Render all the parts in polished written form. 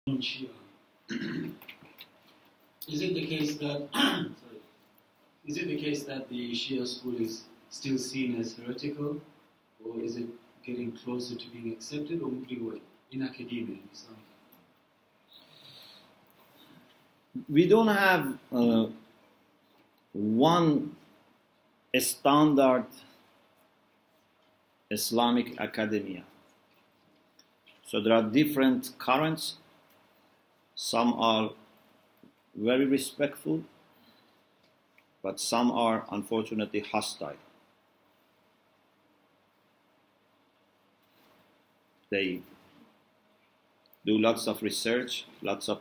Shia. Is it the case that is it the case that the Shia school is still seen as heretical, or is it getting closer to being accepted or moving away in academia, in Islamic? We don't have one standard Islamic academia. So there are different currents. Some are very respectful, but some are unfortunately hostile. They do lots of research, lots of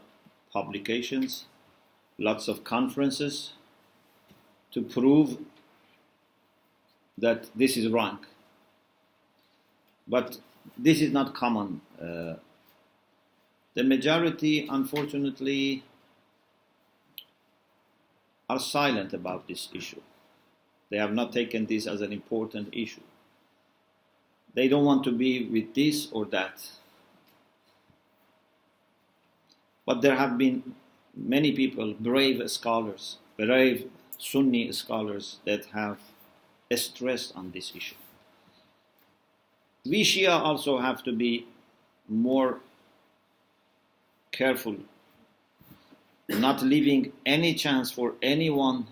publications, lots of conferences to prove that this is wrong. But this is not common. The majority, unfortunately, are silent about this issue. They have not taken this as an important issue. They don't want to be with this or that. But there have been many people, brave scholars, brave Sunni scholars that have stressed on this issue. We Shia also have to be more careful, not leaving any chance for anyone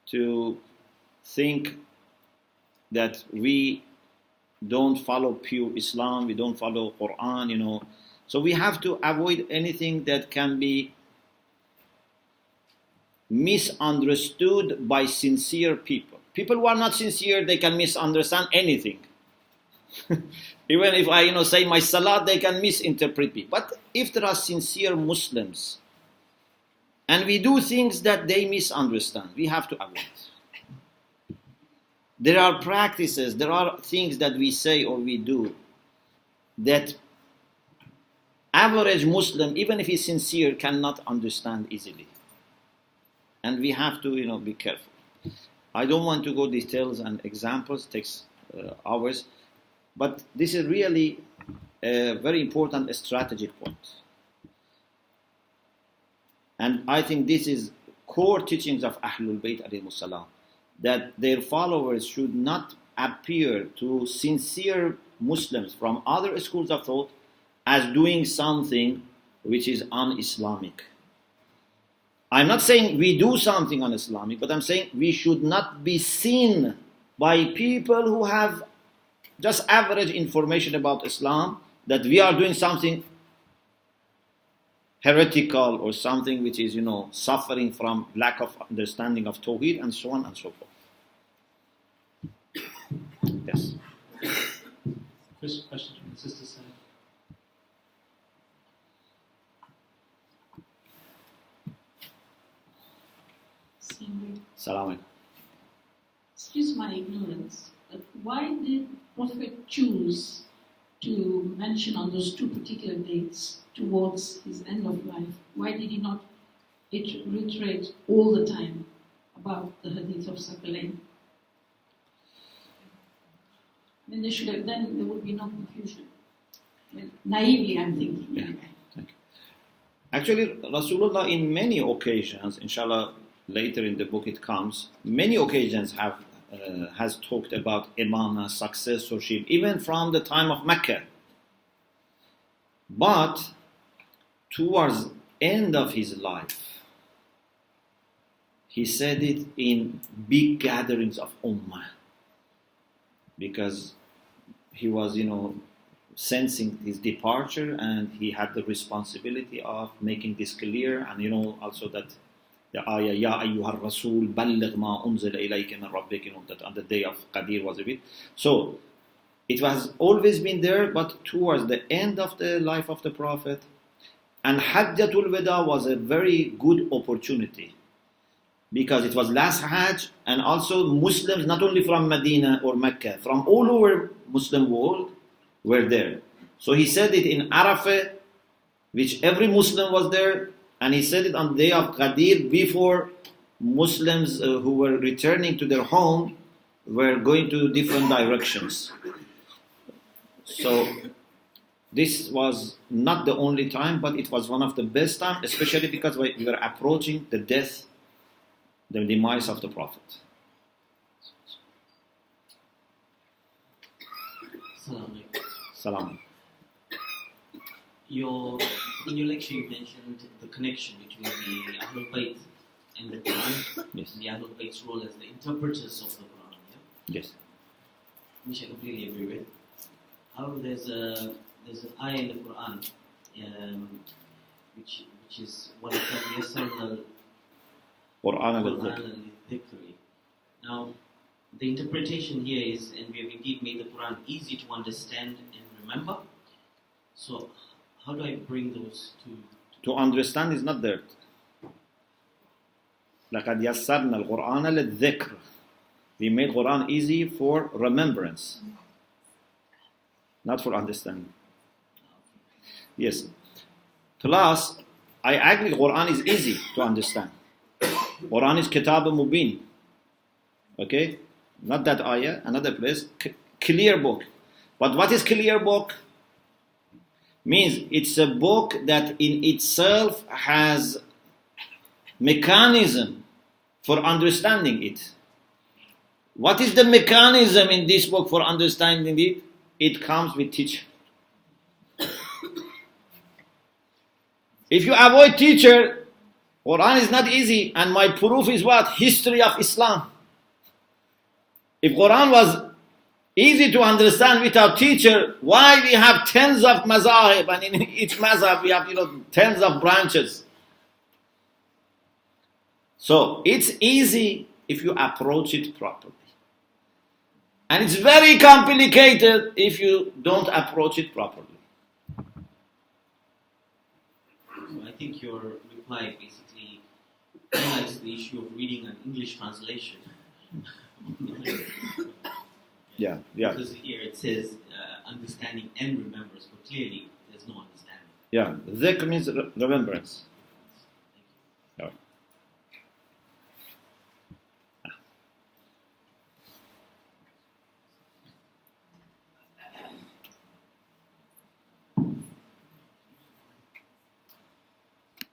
to think that we don't follow pure Islam, we don't follow Quran, So we have to avoid anything that can be misunderstood by sincere people. People who are not sincere, they can misunderstand anything. Even if I say my salat, they can misinterpret me. But if there are sincere Muslims and we do things that they misunderstand, we have to avoid. There are practices, there are things that we say or we do that average Muslim, even if he's sincere, cannot understand easily. And we have to be careful. I don't want to go details and examples, it takes hours. But this is really a very important strategic point. And I think this is core teachings of Ahlul Bayt alayhimus salam, that their followers should not appear to sincere Muslims from other schools of thought as doing something which is un-Islamic. I'm not saying we do something un-Islamic, but I'm saying we should not be seen by people who have just average information about Islam, that we are doing something heretical or something which is, suffering from lack of understanding of Tawheed and so on and so forth. Yes. Question from the sister side. Salam alaikum. Excuse my ignorance, but why did Prophet choose to mention on those two particular dates towards his end of life? Why did he not reiterate all the time about the hadith of Sakalain? They should have, then there would be no confusion. Naively, I'm thinking. Yeah. Thank you. Actually, Rasulullah in many occasions, inshallah, later in the book it comes, many occasions has talked about Imamah, successorship, even from the time of Mecca. But towards end of his life, he said it in big gatherings of Ummah, because he was, sensing his departure, and he had the responsibility of making this clear, and also that the ayah, Ya ayyuhar rasul, balligh ma unzila ilayka min rabbik, that on the day of Qadir was a bit. So, it has always been there, but towards the end of the life of the Prophet, and Hajjatul Wada was a very good opportunity, because it was last Hajj, and also Muslims, not only from Medina or Mecca, from all over Muslim world, were there. So he said it in Arafah, which every Muslim was there, and he said it on the day of Qadir, before Muslims who were returning to their home were going to different directions. So this was not the only time, but it was one of the best times, especially because we were approaching the death, the demise of the Prophet. Salam. In your lecture, you mentioned the connection between the Ahlul Bayt and the Quran, Yes. and the Ahlul Bayt's role as the interpreters of the Quran. Yeah? Yes. Which I completely agree with. However, there's an ayah in the Quran, which is one of the Quran al-Dhikri. Now, the interpretation here is, and we have indeed made the Quran easy to understand and remember. So, how do I bring those two? To understand is not there. لَقَدْ يَسَّرْنَا الْقُرْآنَ لِلذِّكْرِ. We made Quran easy for remembrance, not for understanding. Yes. Plus, I agree Quran is easy to understand. Quran is Kitab Mubin. Okay? Not that ayah, another place. Clear book. But what is clear book? Means it's a book that in itself has mechanism for understanding it. What is the mechanism in this book for understanding it? It comes with teacher. If you avoid teacher, Quran is not easy, and my proof is what? History of Islam. If Quran was easy to understand without teacher, why we have tens of mazahib, and in each mazhab we have tens of branches. So it's easy if you approach it properly. And it's very complicated if you don't approach it properly. So I think your reply basically highlights the issue of reading an English translation. Yeah. Because here it says understanding and remembrance, but clearly there's no understanding. Yeah, dhikr means remembrance.